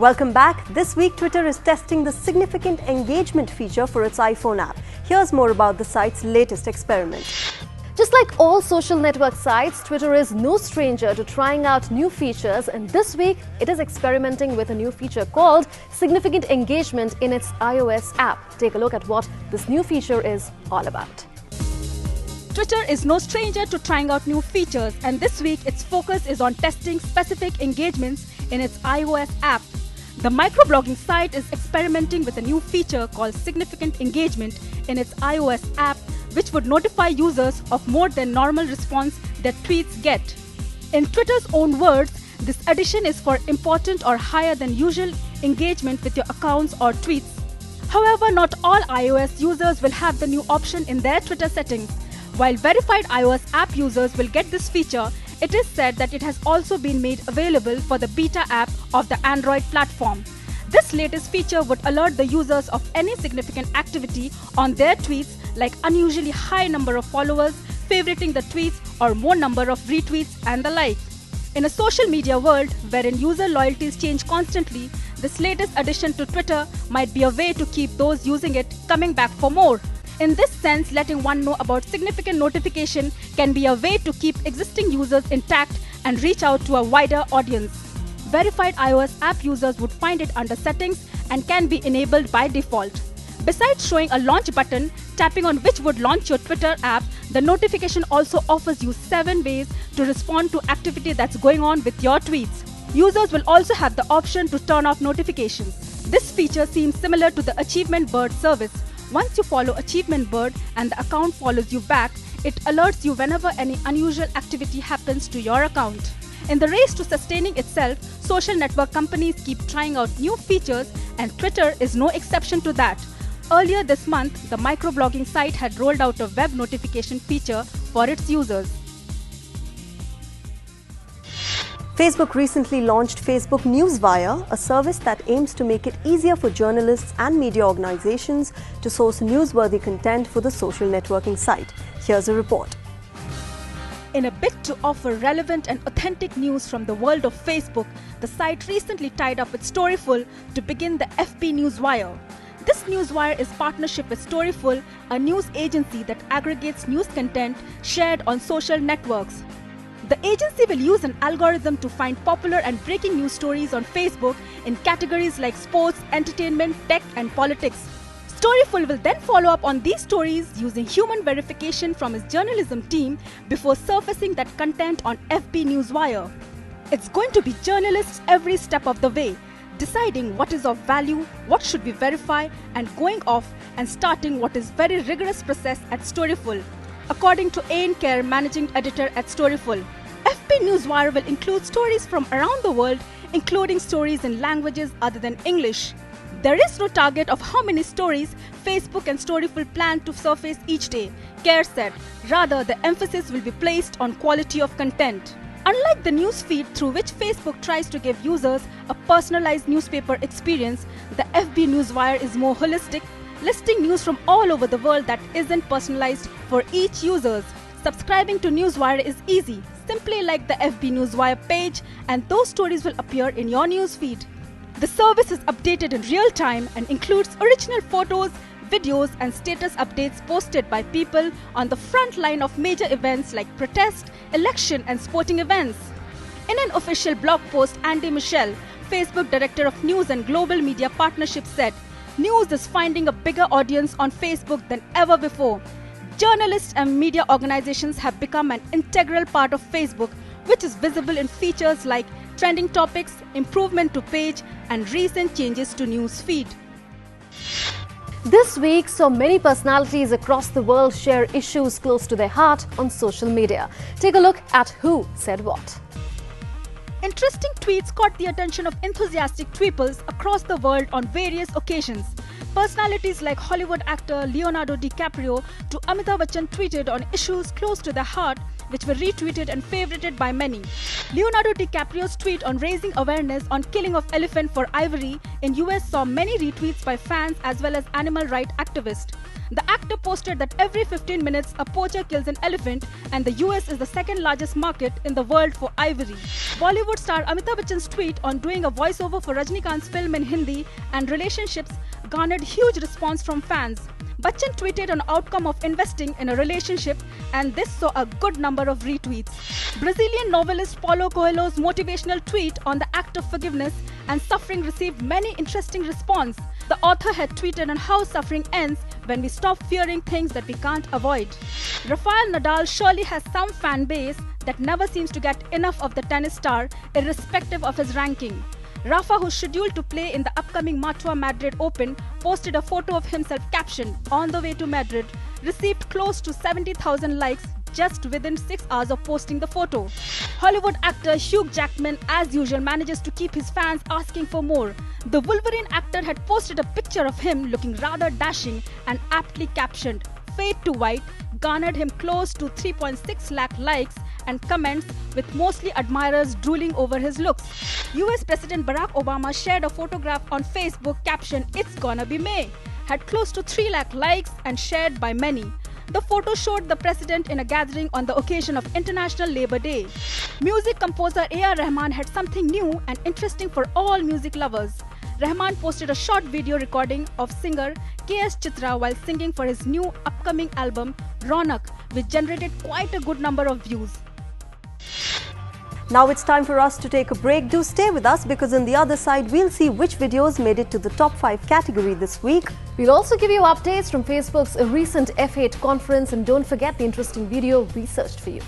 Welcome back. This week, Twitter is testing the significant engagement feature for its iPhone app. Here's more about the site's latest experiment. Just like all social network sites, Twitter is no stranger to trying out new features, and this week it is experimenting with a new feature called significant engagement in its iOS app. Take a look at what this new feature is all about. Twitter is no stranger to trying out new features, and this week its focus is on testing specific engagements in its iOS app. The microblogging site is experimenting with a new feature called significant engagement in its iOS app, which would notify users of more than normal response their tweets get. In Twitter's own words, this addition is for important or higher than usual engagement with your accounts or tweets. However, not all iOS users will have the new option in their Twitter settings. While verified iOS app users will get this feature, it is said that it has also been made available for the beta app of the Android platform. This latest feature would alert the users of any significant activity on their tweets, like unusually high number of followers, favoriting the tweets, or more number of retweets and the like. In a social media world wherein user loyalties change constantly, this latest addition to Twitter might be a way to keep those using it coming back for more. In this sense, letting one know about significant notification can be a way to keep existing users intact and reach out to a wider audience. Verified iOS app users would find it under Settings and can be enabled by default. Besides showing a launch button, tapping on which would launch your Twitter app, the notification also offers you 7 ways to respond to activity that's going on with your tweets. Users will also have the option to turn off notifications. This feature seems similar to the Achievement Bird service. Once you follow Achievement Bird and the account follows you back, it alerts you whenever any unusual activity happens to your account. In the race to sustaining itself, social network companies keep trying out new features, and Twitter is no exception to that. Earlier this month, the microblogging site had rolled out a web notification feature for its users. Facebook recently launched Facebook Newswire, a service that aims to make it easier for journalists and media organizations to source newsworthy content for the social networking site. Here's a report. In a bid to offer relevant and authentic news from the world of Facebook, the site recently tied up with Storyful to begin the FB Newswire. This Newswire is partnership with Storyful, a news agency that aggregates news content shared on social networks. The agency will use an algorithm to find popular and breaking news stories on Facebook in categories like sports, entertainment, tech, and politics. Storyful will then follow up on these stories using human verification from its journalism team before surfacing that content on FB Newswire. It's going to be journalists every step of the way, deciding what is of value, what should we verify, and going off and starting what is very rigorous process at Storyful, according to Ain Kerr, managing editor at Storyful. FB Newswire will include stories from around the world, including stories in languages other than English. There is no target of how many stories Facebook and Storyful plan to surface each day, Kerr said. Rather, the emphasis will be placed on quality of content. Unlike the news feed through which Facebook tries to give users a personalized newspaper experience, the FB Newswire is more holistic, listing news from all over the world that isn't personalized for each user. Subscribing to Newswire is easy. Simply like the FB Newswire page, and those stories will appear in your newsfeed. The service is updated in real time and includes original photos, videos, and status updates posted by people on the front line of major events like protest, election, and sporting events. In an official blog post, Andy Michel, Facebook Director of News and Global Media Partnerships, said, "News is finding a bigger audience on Facebook than ever before. Journalists and media organizations have become an integral part of Facebook, which is visible in features like trending topics, improvement to page, and recent changes to news feed." This week saw many personalities across the world share issues close to their heart on social media. Take a look at who said what. Interesting tweets caught the attention of enthusiastic tweepers across the world on various occasions. Personalities like Hollywood actor Leonardo DiCaprio to Amitabh Bachchan tweeted on issues close to their heart, which were retweeted and favorited by many. Leonardo DiCaprio's tweet on raising awareness on killing of elephant for ivory in US saw many retweets by fans as well as animal rights activists. The actor posted that every 15 minutes a poacher kills an elephant and the US is the second largest market in the world for ivory. Bollywood star Amitabh Bachchan's tweet on doing a voiceover for Rajnikant's film in Hindi and relationships garnered huge response from fans. Bachchan tweeted an outcome of investing in a relationship and this saw a good number of retweets. Brazilian novelist Paulo Coelho's motivational tweet on the act of forgiveness and suffering received many interesting response. The author had tweeted on how suffering ends when we stop fearing things that we can't avoid. Rafael Nadal surely has some fan base that never seems to get enough of the tennis star irrespective of his ranking. Rafa, who's scheduled to play in the upcoming Matua Madrid Open, posted a photo of himself captioned, "On the way to Madrid," received close to 70,000 likes just within 6 hours of posting the photo. Hollywood actor Hugh Jackman, as usual, manages to keep his fans asking for more. The Wolverine actor had posted a picture of him looking rather dashing and aptly captioned, "Fade to White," garnered him close to 3.6 lakh likes and comments, with mostly admirers drooling over his looks. US President Barack Obama shared a photograph on Facebook captioned, "It's gonna be May," had close to 3 lakh likes and shared by many. The photo showed the president in a gathering on the occasion of International Labour Day. Music composer A.R. Rahman had something new and interesting for all music lovers. Rahman posted a short video recording of singer K.S. Chitra while singing for his new upcoming album Ronak, which generated quite a good number of views. Now it's time for us to take a break. Do stay with us because on the other side we'll see which videos made it to the top 5 category this week. We'll also give you updates from Facebook's recent F8 conference, and don't forget the interesting video we searched for you.